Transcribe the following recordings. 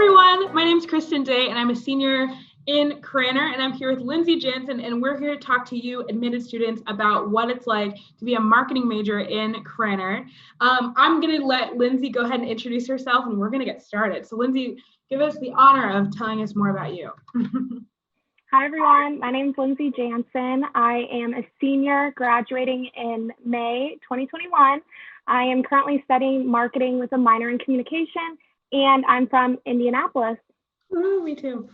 everyone, my name is Kristen Day and I'm a senior in Cranner, and I'm here with Lindsay Jansen, and we're here to talk to you admitted students about what it's like to be a marketing major in Cranner. I'm going to let Lindsay go ahead and introduce herself, and we're going to get started. So Lindsay, give us the honor of telling us more about you. Hi, everyone. My name is Lindsay Jansen. I am a senior graduating in May 2021. I am currently studying marketing with a minor in communication, and I'm from Indianapolis. Ooh, me too.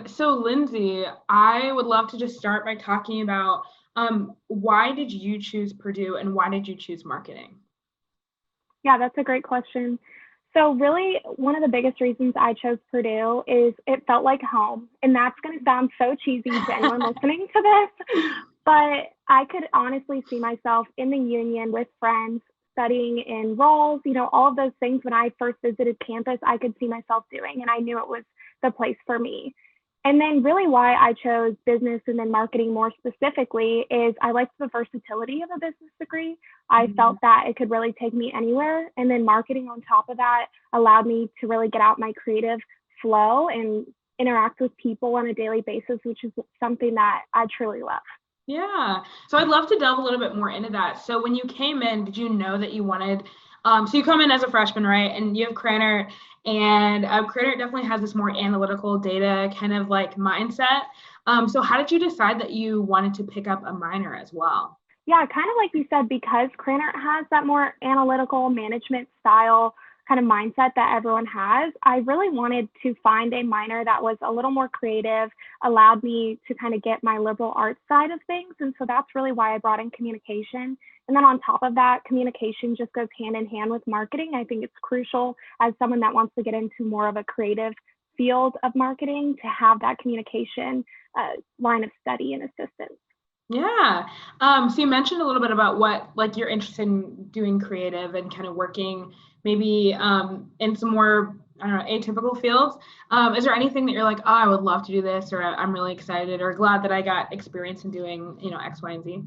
So Lindsay, I would love to just start by talking about why did you choose Purdue and why did you choose marketing? Yeah, that's a great question. So really, one of the biggest reasons I chose Purdue is it felt like home. And that's going to sound so cheesy to anyone listening to this, but I could honestly see myself in the union with friends, studying in roles, all of those things. When I first visited campus, I could see myself doing, and I knew it was the place for me. And then really why I chose business and then marketing more specifically is I liked the versatility of a business degree. I felt that it could really take me anywhere. And then marketing on top of that allowed me to really get out my creative flow and interact with people on a daily basis, which is something that I truly love. Yeah, so I'd love to delve a little bit more into that. So when you came in, did you know that you wanted, so you come in as a freshman, right? And you have Cranner, and Cranner definitely has this more analytical data kind of like mindset. So how did you decide that you wanted to pick up a minor as well? Yeah, kind of like you said, because Cranner has that more analytical management style kind of mindset that everyone has, I really wanted to find a minor that was a little more creative, allowed me to kind of get my liberal arts side of things. And so that's really why I brought in communication. And then on top of that, communication just goes hand in hand with marketing. I think it's crucial as someone that wants to get into more of a creative field of marketing to have that communication line of study and assistance. Yeah. So you mentioned a little bit about what like you're interested in doing creative and kind of working maybe in some more, I don't know, atypical fields. Is there anything that you're like, oh, I would love to do this, or I'm really excited or glad that I got experience in doing, X, Y, and Z?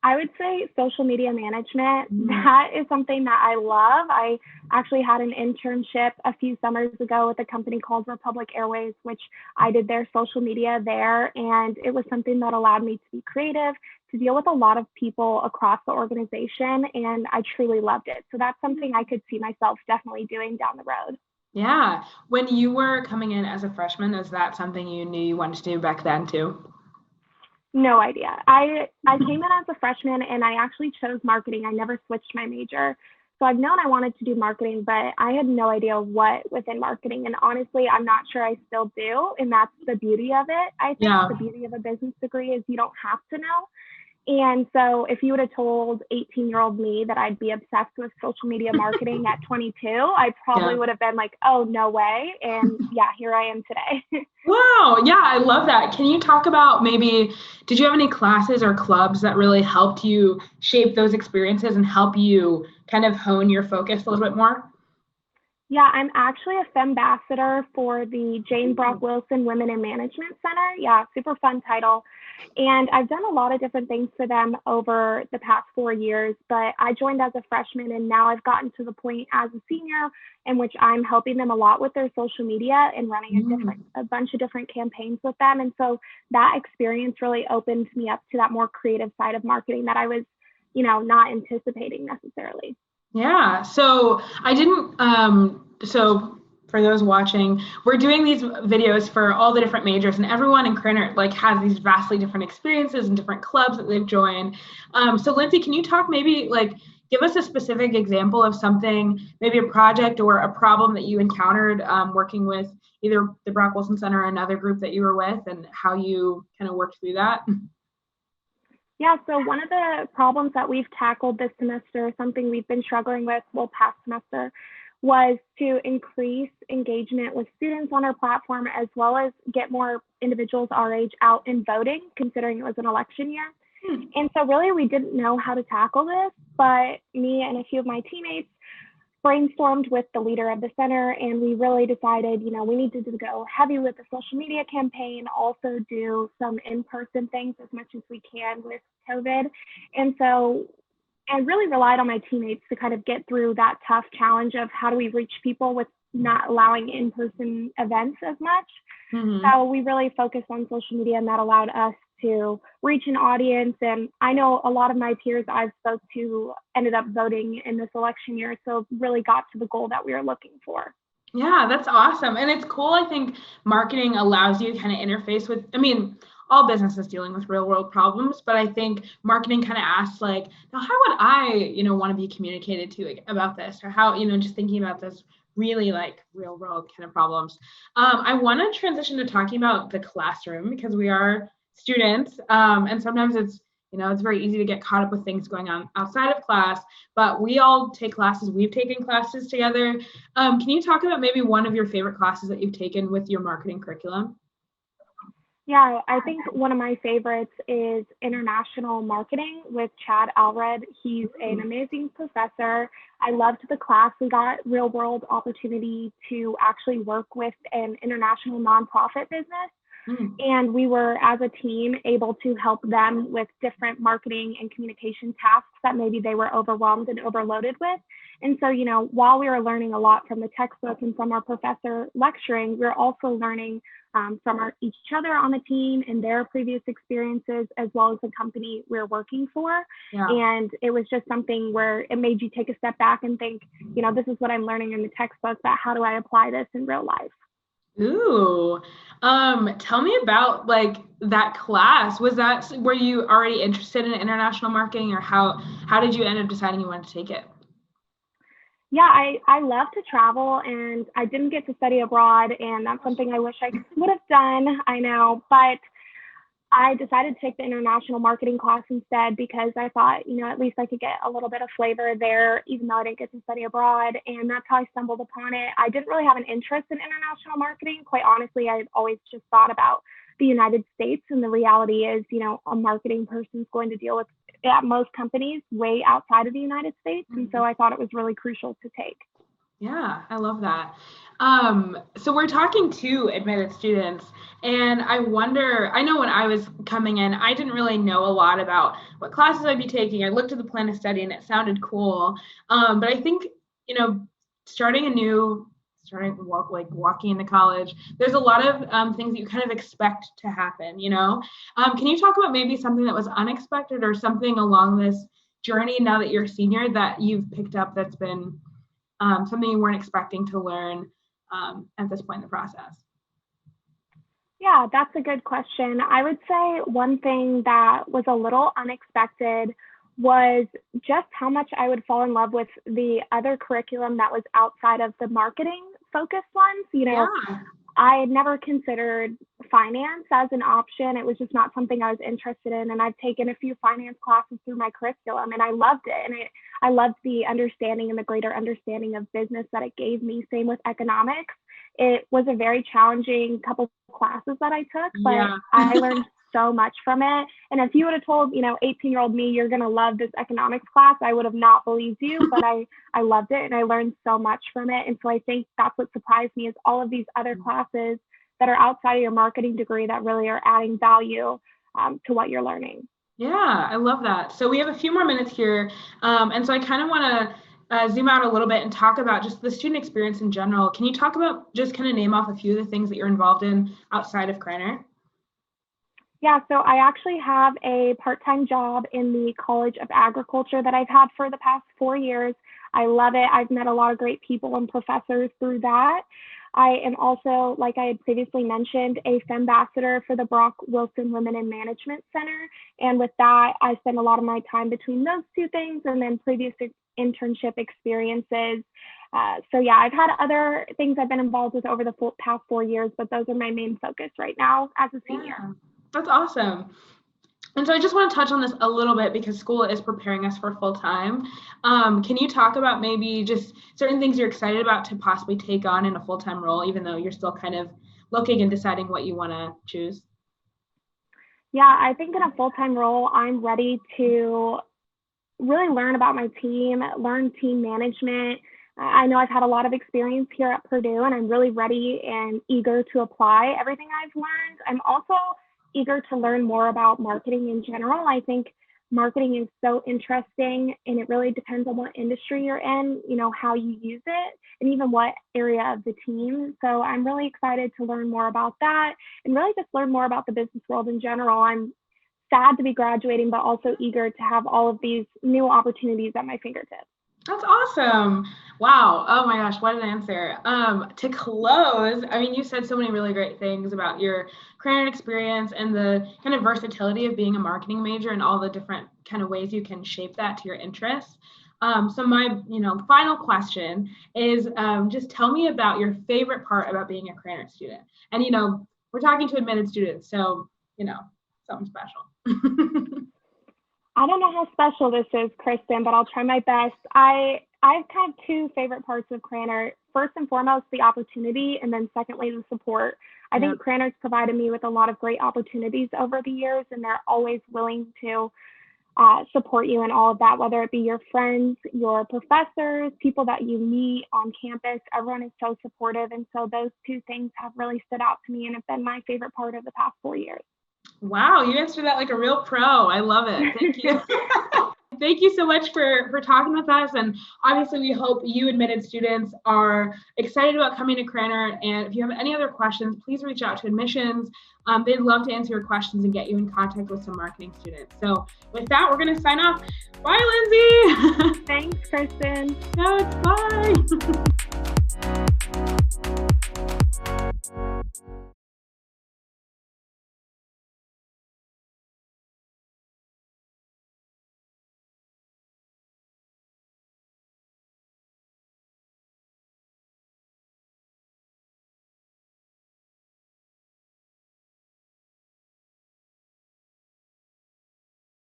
I would say social media management. That is something that I love. I actually had an internship a few summers ago with a company called Republic Airways, which I did their social media there. And it was something that allowed me to be creative, to deal with a lot of people across the organization. And I truly loved it. So that's something I could see myself definitely doing down the road. Yeah. When you were coming in as a freshman, is that something you knew you wanted to do back then too? No idea. I came in as a freshman and I actually chose marketing. I never switched my major. So I've known I wanted to do marketing, but I had no idea what within marketing. And honestly, I'm not sure I still do. And that's the beauty of it. I think Yeah. the beauty of a business degree is you don't have to know. And so if you would have told 18-year-old me that I'd be obsessed with social media marketing at 22, I probably would have been like, oh, no way. And yeah, here I am today. Wow. Yeah, I love that. Can you talk about maybe, did you have any classes or clubs that really helped you shape those experiences and help you kind of hone your focus a little bit more? Yeah, I'm actually a FEMbassador for the Jane Brock Wilson Women in Management Center. Yeah, super fun title. And I've done a lot of different things for them over the past 4 years, but I joined as a freshman and now I've gotten to the point as a senior in which I'm helping them a lot with their social media and running a bunch of different campaigns with them. And so that experience really opened me up to that more creative side of marketing that I was, not anticipating necessarily. Yeah, so I didn't, so for those watching, we're doing these videos for all the different majors, and everyone in Cranner like has these vastly different experiences and different clubs that they've joined. So Lindsay, can you talk maybe like give us a specific example of something, maybe a project or a problem that you encountered working with either the Brock Wilson Center or another group that you were with, and how you kind of worked through that? Yeah, so one of the problems that we've tackled this semester, something we've been struggling with, well, past semester, was to increase engagement with students on our platform, as well as get more individuals our age out and voting, considering it was an election year. And so really we didn't know how to tackle this, but me and a few of my teammates brainstormed with the leader of the center, and we really decided, we needed to go heavy with the social media campaign, also do some in-person things as much as we can with COVID. And so I really relied on my teammates to kind of get through that tough challenge of how do we reach people with not allowing in-person events as much. Mm-hmm. So we really focused on social media, and that allowed us to reach an audience. And I know a lot of my peers I've spoke to ended up voting in this election year, so really got to the goal that we were looking for. Yeah, that's awesome. And it's cool. I think marketing allows you to kind of interface with, I mean, all businesses dealing with real world problems, but I think marketing kind of asks like, now how would I, want to be communicated to about this, or how, just thinking about this really like real world kind of problems. I want to transition to talking about the classroom because we are students, and sometimes it's very easy to get caught up with things going on outside of class, but we all take classes. We've taken classes together. Can you talk about maybe one of your favorite classes that you've taken with your marketing curriculum? Yeah, I think one of my favorites is international marketing with Chad Alred. He's an amazing professor. I loved the class. We got real world opportunity to actually work with an international nonprofit business. And we were, as a team, able to help them with different marketing and communication tasks that maybe they were overwhelmed and overloaded with. And so, while we were learning a lot from the textbook and from our professor lecturing, we we're also learning from each other on the team and their previous experiences, as well as the company we're working for. Yeah. And it was just something where it made you take a step back and think, this is what I'm learning in the textbook, but how do I apply this in real life? Ooh, tell me about like that class. Were you already interested in international marketing, or how did you end up deciding you wanted to take it? Yeah, I love to travel, and I didn't get to study abroad, and that's something I wish I would have done. I know, but I decided to take the international marketing class instead because I thought, at least I could get a little bit of flavor there, even though I didn't get to study abroad. And that's how I stumbled upon it. I didn't really have an interest in international marketing. Quite honestly, I always just thought about the United States. And the reality is, a marketing person is going to deal with, at most companies, way outside of the United States. And so I thought it was really crucial to take. Yeah, I love that. So we're talking to admitted students, and I know when I was coming in, I didn't really know a lot about what classes I'd be taking. I looked at the plan of study and it sounded cool. But I think, walking into college, there's a lot of things that you kind of expect to happen, Can you talk about maybe something that was unexpected or something along this journey now that you're a senior that you've picked up that's been something you weren't expecting to learn at this point in the process? Yeah, that's a good question. I would say one thing that was a little unexpected was just how much I would fall in love with the other curriculum that was outside of the marketing focused ones. Yeah. I had never considered finance as an option. It was just not something I was interested in. And I've taken a few finance classes through my curriculum, and I loved it. And I loved the understanding and the greater understanding of business that it gave me. Same with economics. It was a very challenging couple classes that I took, but yeah. I learned so much from it. And if you would have told, 18-year-old me, you're going to love this economics class, I would have not believed you, but I loved it and I learned so much from it. And so I think that's what surprised me is all of these other classes that are outside of your marketing degree that really are adding value to what you're learning. Yeah, I love that. So we have a few more minutes here. And so I kind of want to zoom out a little bit and talk about just the student experience in general. Can you talk about, just kind of name off a few of the things that you're involved in outside of Kreiner? Yeah, so I actually have a part-time job in the College of Agriculture that I've had for the past 4 years. I love it. I've met a lot of great people and professors through that. I am also, like I had previously mentioned, a FEMbassador for the Brock Wilson Women in Management Center. And with that, I spend a lot of my time between those two things and then previous internship experiences. So yeah, I've had other things I've been involved with over the past 4 years, but those are my main focus right now as a senior. Yeah, that's awesome. And so I just want to touch on this a little bit because school is preparing us for full time. Can you talk about maybe just certain things you're excited about to possibly take on in a full-time role, even though you're still kind of looking and deciding what you want to choose? Yeah, I think in a full-time role, I'm ready to really learn about my team, learn team management. I know I've had a lot of experience here at Purdue, and I'm really ready and eager to apply everything I've learned. I'm also eager to learn more about marketing in general. I think marketing is so interesting, and it really depends on what industry you're in, how you use it, and even what area of the team. So I'm really excited to learn more about that and really just learn more about the business world in general. I'm sad to be graduating, but also eager to have all of these new opportunities at my fingertips. That's awesome. Wow. Oh my gosh, what an answer. To close, I mean, you said so many really great things about your career and experience and the kind of versatility of being a marketing major and all the different kind of ways you can shape that to your interests. So my, final question is just tell me about your favorite part about being a career student. And, we're talking to admitted students, so, something special. I don't know how special this is, Kristen, but I'll try my best. I have kind of two favorite parts of Cranert. First and foremost, the opportunity, and then secondly, the support. I think Cranert's provided me with a lot of great opportunities over the years, and they're always willing to support you in all of that, whether it be your friends, your professors, people that you meet on campus. Everyone is so supportive, and so those two things have really stood out to me and have been my favorite part of the past 4 years. Wow, you answered that like a real pro. I love it. Thank you. Thank you so much for talking with us. And obviously, we hope you admitted students are excited about coming to Cranert. And if you have any other questions, please reach out to admissions. They'd love to answer your questions and get you in contact with some marketing students. So with that, we're going to sign off. Bye, Lindsay. Thanks, Kristen. No, it's bye.